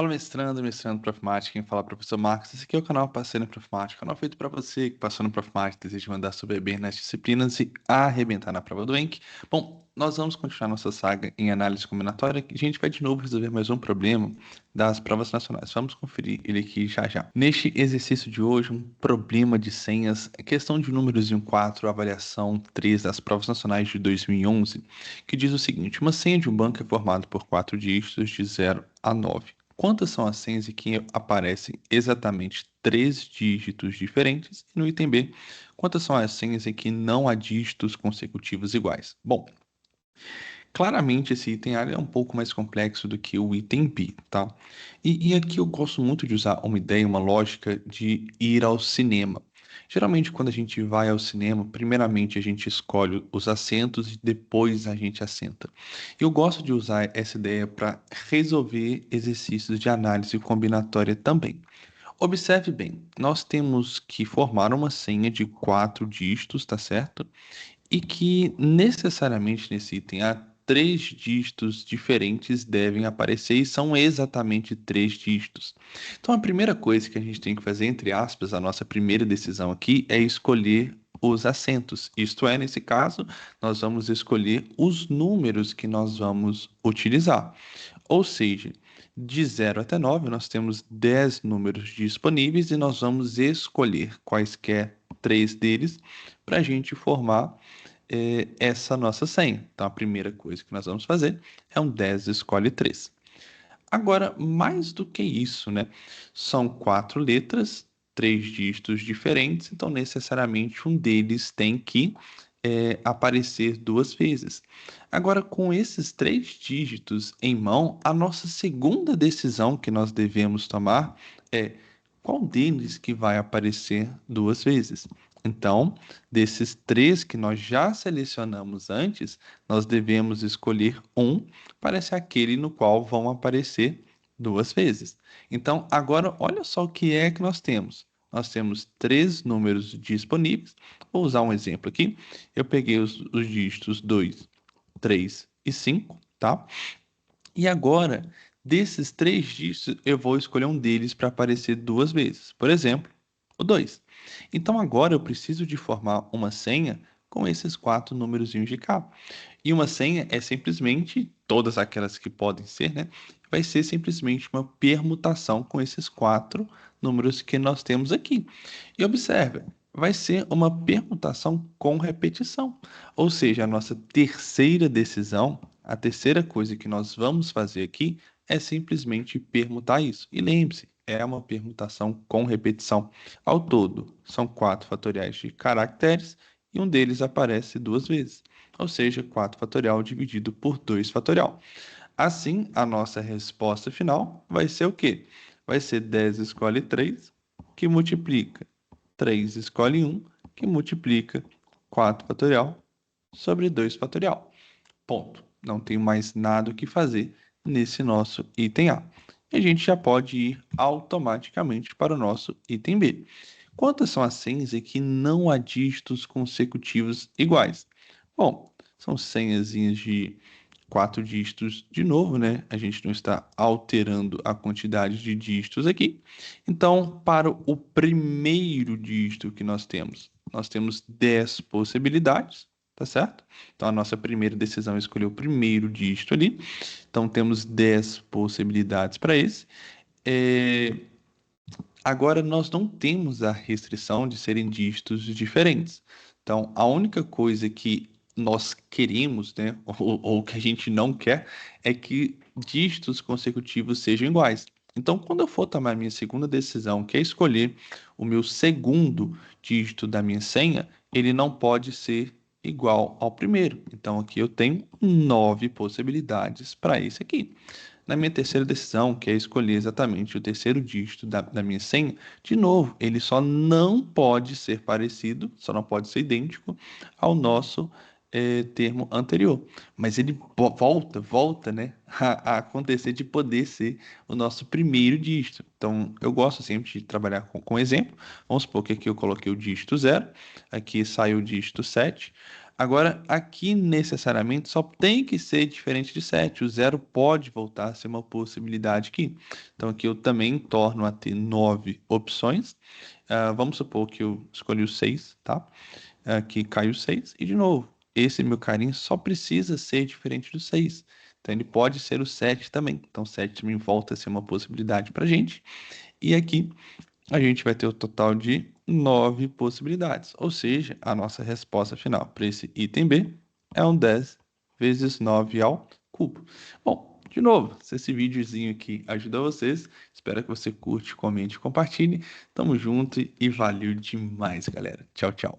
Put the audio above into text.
Fala mestrando Profimática, quem fala é o professor Marcos. Esse aqui é o canal Passeio na Profimática, canal feito para você que passou no Profimática e deseja mandar super bem nas disciplinas e arrebentar na prova do Enem. Bom, nós vamos continuar nossa saga em análise combinatória e a gente vai de novo resolver mais um problema das provas nacionais. Vamos conferir ele aqui já já. Neste exercício de hoje, um problema de senhas, questão de números em 4, avaliação 3 das provas nacionais de 2011, que diz o seguinte: uma senha de um banco é formada por 4 dígitos de 0 a 9. Quantas são as senhas em que aparecem exatamente 3 dígitos diferentes? E no item B, quantas são as senhas em que não há dígitos consecutivos iguais? Bom, claramente esse item A é um pouco mais complexo do que o item B, tá? E aqui eu gosto muito de usar uma ideia, uma lógica de ir ao cinema. Geralmente, quando a gente vai ao cinema, primeiramente a gente escolhe os assentos e depois a gente assenta. Eu gosto de usar essa ideia para resolver exercícios de análise combinatória também. Observe bem, nós temos que formar uma senha de 4 dígitos, tá certo? E que necessariamente nesse item A, 3 dígitos diferentes devem aparecer e são exatamente 3 dígitos. Então, a primeira coisa que a gente tem que fazer, entre aspas, a nossa primeira decisão aqui é escolher os assentos. Isto é, nesse caso, nós vamos escolher os números que nós vamos utilizar. Ou seja, de 0 até 9, nós temos 10 números disponíveis e nós vamos escolher quaisquer 3 deles para a gente formar essa nossa senha. Então, a primeira coisa que nós vamos fazer é um 10 escolhe 3. Agora, mais do que isso, né? São 4 letras, 3 dígitos diferentes, então necessariamente um deles tem que aparecer 2 vezes. Agora, com esses 3 dígitos em mão, a nossa segunda decisão que nós devemos tomar é qual deles que vai aparecer 2 vezes. Então, desses 3 que nós já selecionamos antes, nós devemos escolher um para ser aquele no qual vão aparecer 2 vezes. Então, agora, olha só o que é que nós temos. Nós temos 3 números disponíveis. Vou usar um exemplo aqui. Eu peguei os dígitos 2, 3 e 5, tá? E agora, desses 3 dígitos, eu vou escolher um deles para aparecer 2 vezes. Por exemplo, o 2. Então, agora eu preciso de formar uma senha com esses 4 números de cá. E uma senha é simplesmente, todas aquelas que podem ser, né? Vai ser simplesmente uma permutação com esses 4 números que nós temos aqui. E observe, vai ser uma permutação com repetição. Ou seja, a nossa terceira decisão, a terceira coisa que nós vamos fazer aqui é simplesmente permutar isso. E lembre-se, é uma permutação com repetição. Ao todo, são 4 fatoriais de caracteres e um deles aparece 2 vezes. Ou seja, 4 fatorial dividido por 2 fatorial. Assim, a nossa resposta final vai ser o quê? Vai ser 10 escolhe 3, que multiplica 3 escolhe 1, que multiplica 4 fatorial sobre 2 fatorial. Ponto. Não tenho mais nada o que fazer nesse nosso item A. E a gente já pode ir automaticamente para o nosso item B. Quantas são as senhas em que não há dígitos consecutivos iguais? Bom, são senhazinhas de 4 dígitos de novo, né? A gente não está alterando a quantidade de dígitos aqui. Então, para o primeiro dígito que nós temos 10 possibilidades, tá certo? Então, a nossa primeira decisão é escolher o primeiro dígito ali. Então, temos 10 possibilidades para esse. Agora, nós não temos a restrição de serem dígitos diferentes. Então, a única coisa que nós queremos, né, ou que a gente não quer, é que dígitos consecutivos sejam iguais. Então, quando eu for tomar a minha segunda decisão, que é escolher o meu segundo dígito da minha senha, ele não pode ser igual ao primeiro. Então, aqui eu tenho 9 possibilidades para esse aqui. Na minha terceira decisão, que é escolher exatamente o terceiro dígito da minha senha, de novo, ele só não pode ser parecido, só não pode ser idêntico ao nosso termo anterior. Mas ele volta, né, a acontecer de poder ser o nosso primeiro dígito. Então, eu gosto sempre de trabalhar com exemplo. Vamos supor que aqui eu coloquei o dígito 0, aqui saiu o dígito 7. Agora, aqui necessariamente só tem que ser diferente de 7. O zero pode voltar a ser uma possibilidade aqui. Então, aqui eu também torno a ter 9 opções. Vamos supor que eu escolhi o 6, tá? Aqui caiu 6. E, de novo, esse meu carinho só precisa ser diferente do 6. Então, ele pode ser o 7 também. Então, 7 também volta a ser uma possibilidade para gente. E aqui a gente vai ter o total de 9 possibilidades. Ou seja, a nossa resposta final para esse item B é um 10 vezes 9 ao cubo. Bom, de novo, se esse videozinho aqui ajudou vocês, espero que você curte, comente e compartilhe. Tamo junto e valeu demais, galera. Tchau, tchau.